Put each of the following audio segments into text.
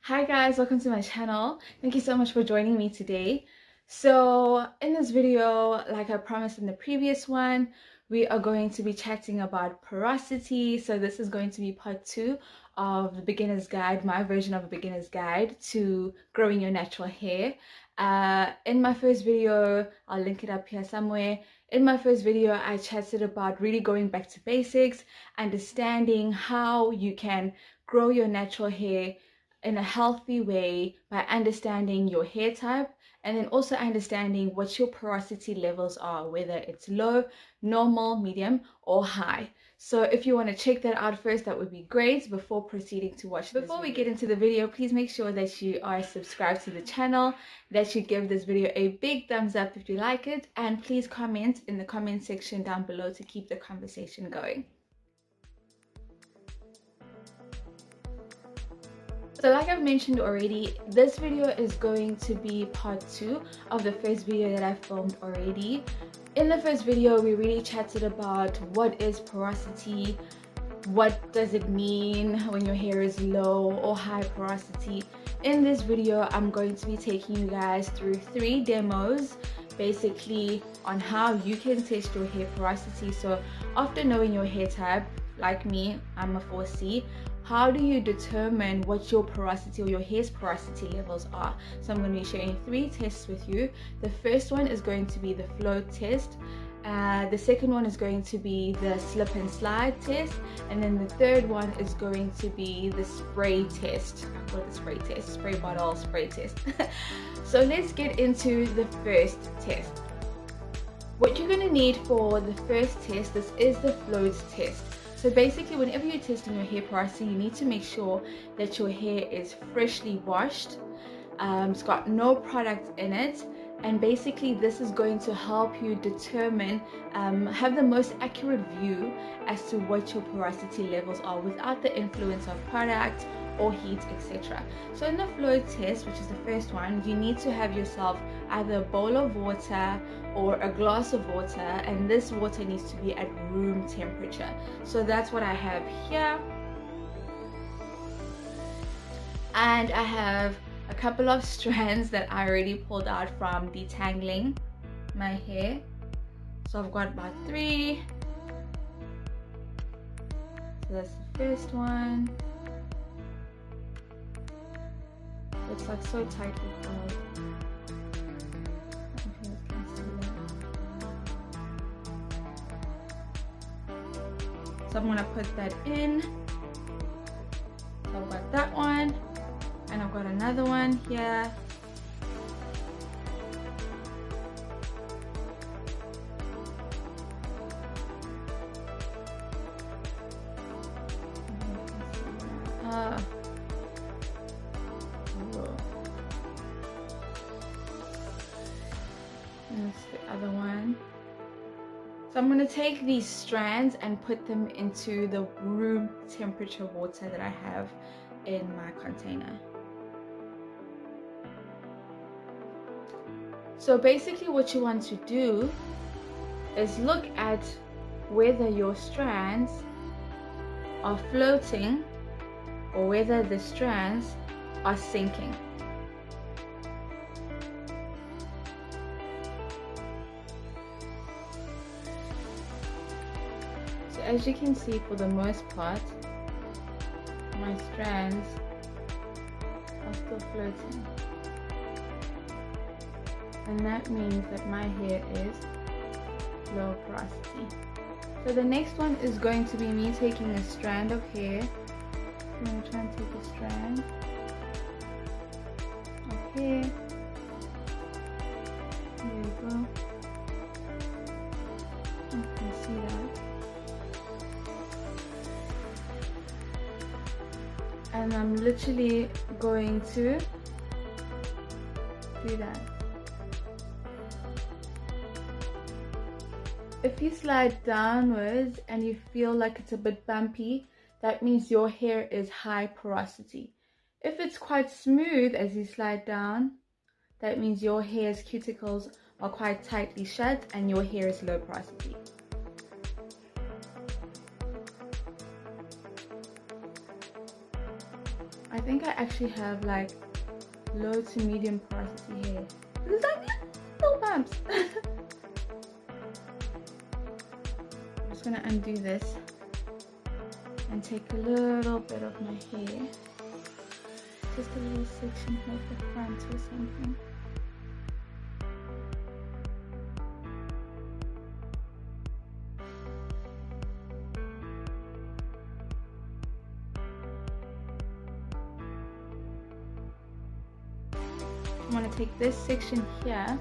Hi guys, welcome to my channel. Thank you so much for joining me today. So in this video, like I promised in the previous one, we are going to be chatting about porosity. So this is going to be part 2 of the beginner's guide, my version of a beginner's guide to growing your natural hair. In my first video, I'll link it up here somewhere. In my first video, I chatted about really going back to basics, understanding how you can grow your natural hair in a healthy way by understanding your hair type, and then also understanding what your porosity levels are, whether it's low, normal, medium, or high. So if you want to check that out first, that would be great before proceeding to watch this. Before we get into the video, please make sure that you are subscribed to the channel, that you give this video a big thumbs up if you like it, and please comment in the comment section down below to keep the conversation going. So like I've mentioned already, this video is going to be part 2 of the first video that I filmed already. In the first video, we really chatted about what is porosity, what does it mean when your hair is low or high porosity. In this video, I'm going to be taking you guys through 3 demos, basically on how you can test your hair porosity. So after knowing your hair type, like me, I'm a 4C. How do you determine what your porosity or your hair's porosity levels are? So I'm going to be sharing 3 tests with you. The first one is going to be the float test. The second one is going to be the slip and slide test. And then the third one is going to be the spray test. I call it the spray test, spray bottle spray test. So let's get into the first test. What you're going to need for the first test, this is the float test. So basically, whenever you're testing your hair porosity, you need to make sure that your hair is freshly washed. It's got no product in it. And basically, this is going to help you determine, have the most accurate view as to what your porosity levels are without the influence of product or heat, etc. So in the float test, which is the first one, you need to have yourself either a bowl of water or a glass of water, and this water needs to be at room temperature. So that's what I have here. And I have a couple of strands that I already pulled out from detangling my hair. So I've got about 3. So that's the first one. It's like so tightly pulled. So I'm gonna put that in. So I've got that one, and I've got another one here. And that's the other one. So I'm going to take these strands and put them into the room temperature water that I have in my container. So basically what you want to do is look at whether your strands are floating or whether the strands are sinking. As you can see, for the most part, my strands are still floating. And that means that my hair is low porosity. So the next one is going to be me taking a strand of hair. I'm going to try and take a strand of hair. There you go. You can see that. And I'm literally going to do that. If you slide downwards and you feel like it's a bit bumpy, that means your hair is high porosity. If it's quite smooth as you slide down, that means your hair's cuticles are quite tightly shut and your hair is low porosity. I think I actually have like low to medium porosity hair. This is like little bumps. I'm just gonna undo this and take a little bit of my hair, just a little section here at the front or something. I'm going to take this section here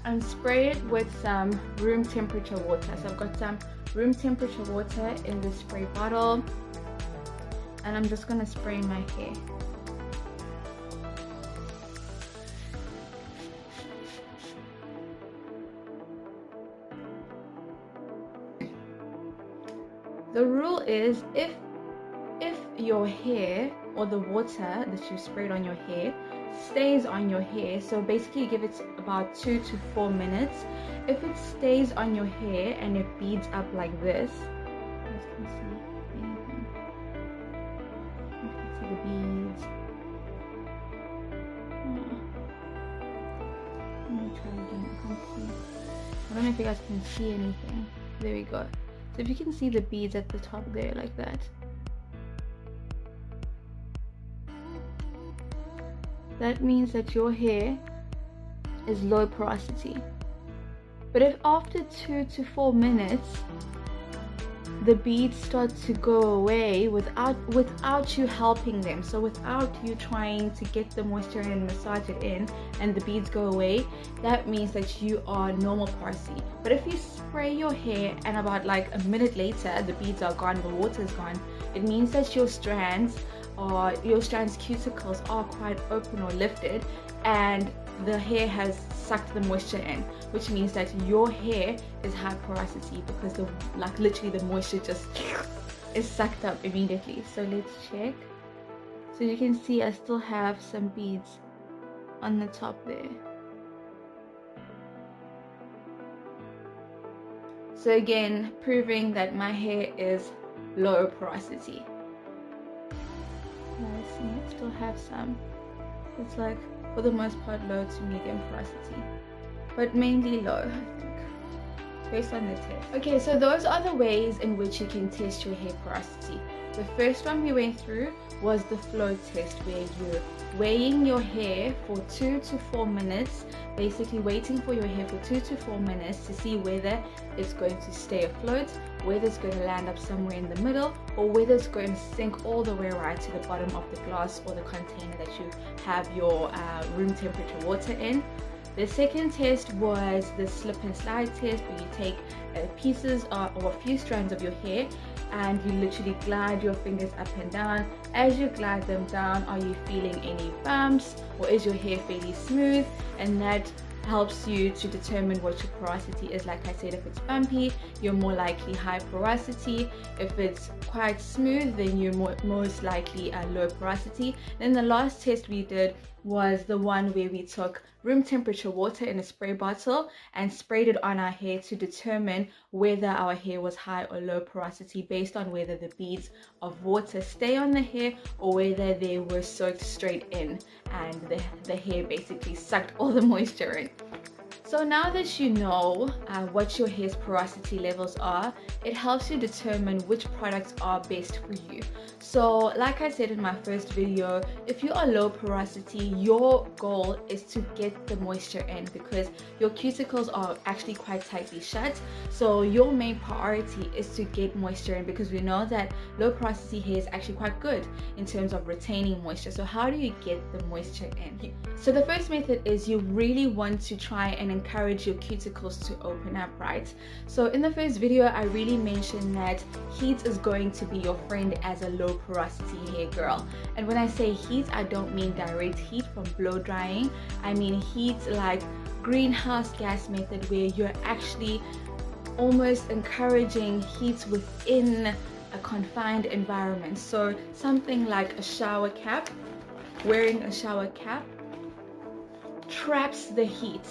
and spray it with some room temperature water. So I've got some room temperature water in the spray bottle, and I'm just going to spray my hair. The rule is if your hair or the water that you sprayed on your hair stays on your hair, so basically you give it about 2 to 4 minutes. If it stays on your hair and it beads up like this, you guys can see anything. You can see the beads. Let me try again. I can't see. I don't know if you guys can see anything. There we go. So if you can see the beads at the top there like that, that means that your hair is low porosity. But if after 2 to 4 minutes the beads start to go away without you helping them, so without you trying to get the moisture in and massage it in, and the beads go away, that means that you are normal porosity. But if you spray your hair and about like a minute later the beads are gone, the water is gone, it means that your strands cuticles are quite open or lifted, and the hair has sucked the moisture in, which means that your hair is high porosity because literally the moisture just is sucked up immediately. So let's check. So you can see I still have some beads on the top there. So again, proving that my hair is low porosity. I see I still have some. It's like for the most part low to medium porosity, but mainly low, I think, based on the test. Okay, so those are the ways in which you can test your hair porosity. The first one we went through was the flow test, where you're weighing your hair for 2 to 4 minutes, basically waiting for your hair for 2 to 4 minutes to see whether it's going to stay afloat, whether it's going to land up somewhere in the middle, or whether it's going to sink all the way right to the bottom of the glass or the container that you have your room temperature water in. The second test was the slip and slide test, where you take pieces or a few strands of your hair and you literally glide your fingers up and down. As you glide them down, are you feeling any bumps, or is your hair fairly smooth? And that helps you to determine what your porosity is. Like I said, if it's bumpy, you're more likely high porosity. If it's quite smooth, then you're most likely low porosity. Then the last test we did was the one where we took room temperature water in a spray bottle and sprayed it on our hair to determine whether our hair was high or low porosity, based on whether the beads of water stay on the hair or whether they were soaked straight in and the hair basically sucked all the moisture in. So now that you know what your hair's porosity levels are, it helps you determine which products are best for you. So like I said in my first video, if you are low porosity, your goal is to get the moisture in, because your cuticles are actually quite tightly shut. So your main priority is to get moisture in, because we know that low porosity hair is actually quite good in terms of retaining moisture. So how do you get the moisture in? So the first method is you really want to try and encourage your cuticles to open up, right? So in the first video, I really mentioned that heat is going to be your friend as a low porosity hair girl. And when I say heat, I don't mean direct heat from blow drying. I mean heat like greenhouse gas method, where you're actually almost encouraging heat within a confined environment. So something like a shower cap, wearing a shower cap traps the heat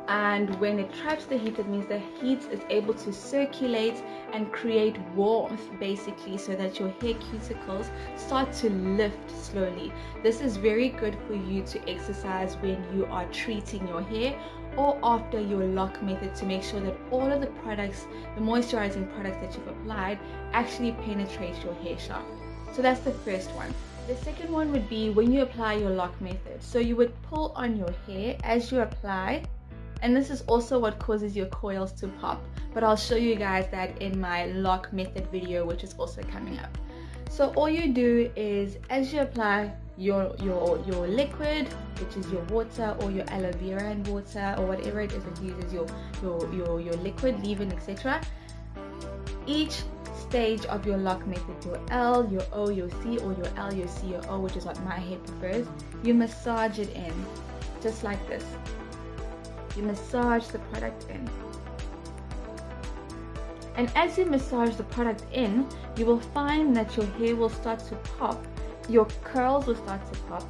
and when it traps the heat, it means the heat is able to circulate and create warmth basically, so that your hair cuticles start to lift slowly. This is very good for you to exercise when you are treating your hair or after your lock method, to make sure that all of the products, the moisturizing products that you've applied, actually penetrate your hair shaft. So that's the first one. The second one would be when you apply your lock method. So you would pull on your hair as you apply, and this is also what causes your coils to pop, but I'll show you guys that in my lock method video, which is also coming up. So all you do is, as you apply your liquid, which is your water or your aloe vera and water or whatever it is that uses your liquid, leave-in, etc., each stage of your lock method, your L, your O, your C, or your L, your C, your O, which is what my hair prefers, you massage it in just like this. You massage the product in, and as you massage the product in, you will find that your hair will start to pop, your curls will start to pop,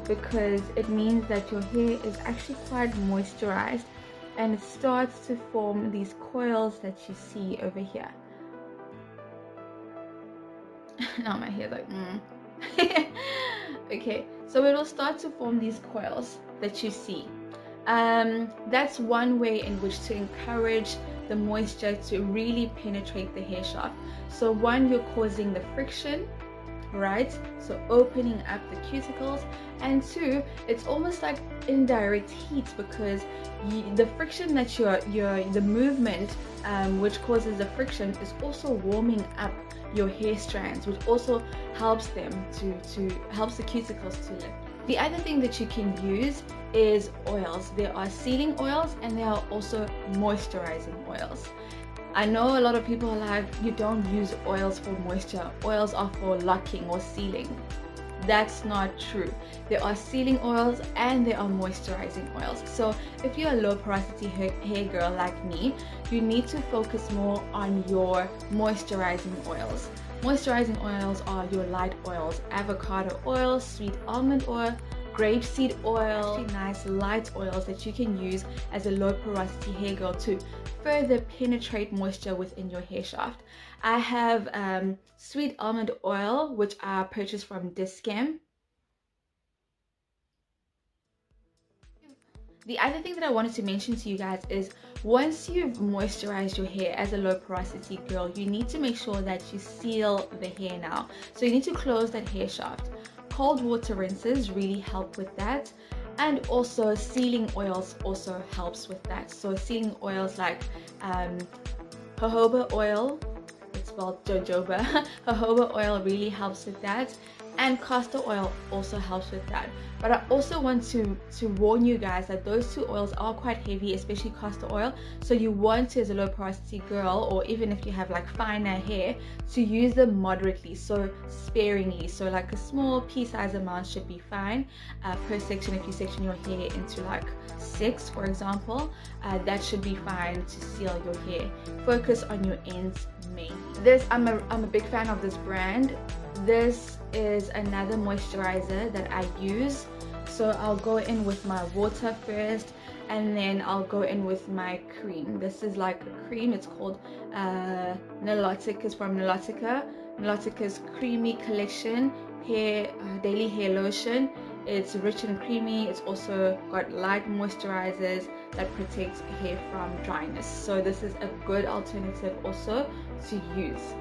because it means that your hair is actually quite moisturized, and it starts to form these coils that you see over here. Now my hair's like okay, so it will start to form these coils that you see. That's one way in which to encourage the moisture to really penetrate the hair shaft. So one, you're causing the friction, right? So opening up the cuticles, and two, it's almost like indirect heat, because the friction that the movement which causes the friction is also warming up your hair strands, which also helps them helps the cuticles to lift. The other thing that you can use is oils. There are sealing oils and there are also moisturizing oils. I know a lot of people are like, you don't use oils for moisture, oils are for locking or sealing. That's not true. There are sealing oils and there are moisturizing oils. So if you're a low porosity hair girl like me, you need to focus more on your moisturizing oils. Moisturizing oils are your light oils: avocado oil, sweet almond oil, grapeseed oil. Actually nice light oils that you can use as a low porosity hair girl to further penetrate moisture within your hair shaft. I have sweet almond oil, which I purchased from Discam. The other thing that I wanted to mention to you guys is, once you've moisturized your hair as a low porosity girl, you need to make sure that you seal the hair now. So you need to close that hair shaft. Cold water rinses really help with that, and also sealing oils also helps with that. So sealing oils like jojoba oil, it's spelled jojoba. Jojoba oil really helps with that, and castor oil also helps with that. But I also want to warn you guys that those two oils are quite heavy, especially castor oil. So you want to, as a low porosity girl, or even if you have like finer hair, to use them moderately, so sparingly. So like a small pea-sized amount should be fine per section. If you section your hair into like 6, for example, that should be fine to seal your hair. Focus on your ends mainly. I'm a big fan of this brand. This is another moisturizer that I use. So I'll go in with my water first, and then I'll go in with my cream. This is like a cream. It's called Nilotica. It's from Nilotica. Nilotica's Creamy Collection Daily Hair Lotion. It's rich and creamy. It's also got light moisturizers that protect hair from dryness. So this is a good alternative also to use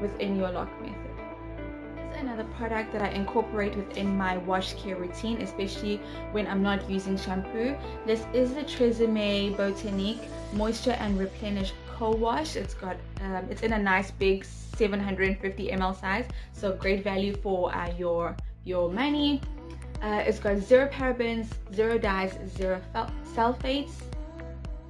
within your lock method. Another product that I incorporate within my wash care routine, especially when I'm not using shampoo. This is the Tresemme Botanique Moisture and Replenish Co-Wash. It's got it's in a nice big 750 ml size, so great value for your money. It's got 0 parabens, 0 dyes, 0 sulfates.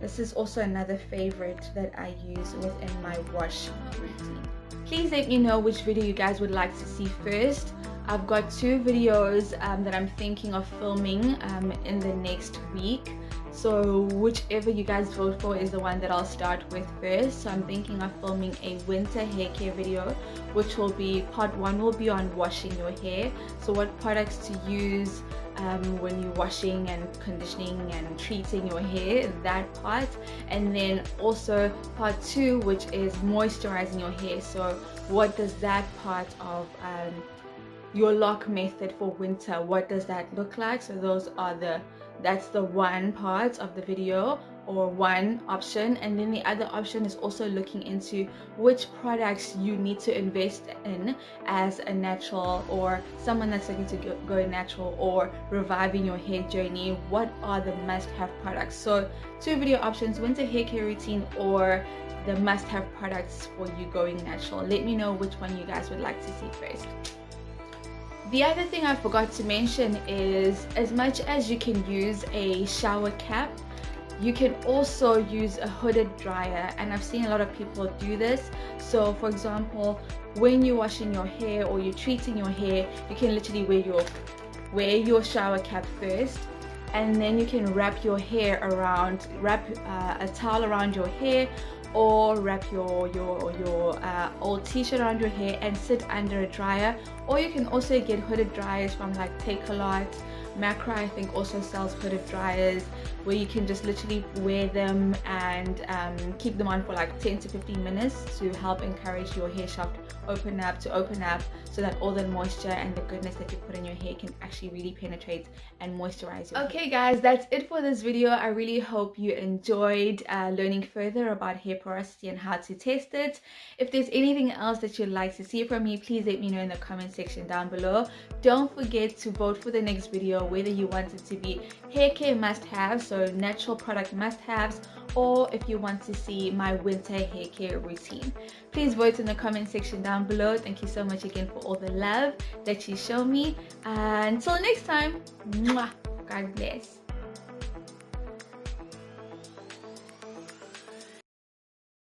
This is also another favorite that I use within my wash routine. Please let me know which video you guys would like to see first. I've got 2 videos that I'm thinking of filming in the next week. So whichever you guys vote for is the one that I'll start with first. So I'm thinking of filming a winter hair care video, which will be part 1 will be on washing your hair. So what products to use when you're washing and conditioning and treating your hair, that part. And then also part 2, which is moisturizing your hair. So what does that part of your lock method for winter, what does that look like? So that's the one part of the video, or one option. And then the other option is also looking into which products you need to invest in as a natural, or someone that's looking to go natural, or reviving your hair journey. What are the must-have products? So 2 video options: winter hair care routine, or the must-have products for you going natural. Let me know which one you guys would like to see first. The other thing I forgot to mention is, as much as you can use a shower cap, you can also use a hooded dryer, and I've seen a lot of people do this. So for example, when you're washing your hair or you're treating your hair, you can literally wear your shower cap first, and then you can wrap your hair around, wrap a towel around your hair, or wrap your old t-shirt around your hair and sit under a dryer. Or you can also get hooded dryers from like Take-A-Lot. Macra, I think, also sells hooded dryers where you can just literally wear them and keep them on for like 10 to 15 minutes to help encourage your hair shaft to open up, so that all the moisture and the goodness that you put in your hair can actually really penetrate and moisturize your hair. Okay guys, that's it for this video. I really hope you enjoyed learning further about hair porosity and how to test it. If there's anything else that you'd like to see from me, please let me know in the comment section down below. Don't forget to vote for the next video, whether you want it to be hair care must-haves, so natural product must-haves, or if you want to see my winter hair care routine. Please vote in the comment section down below. Thank you so much again for all the love that you show me. Until next time, mwah, God bless.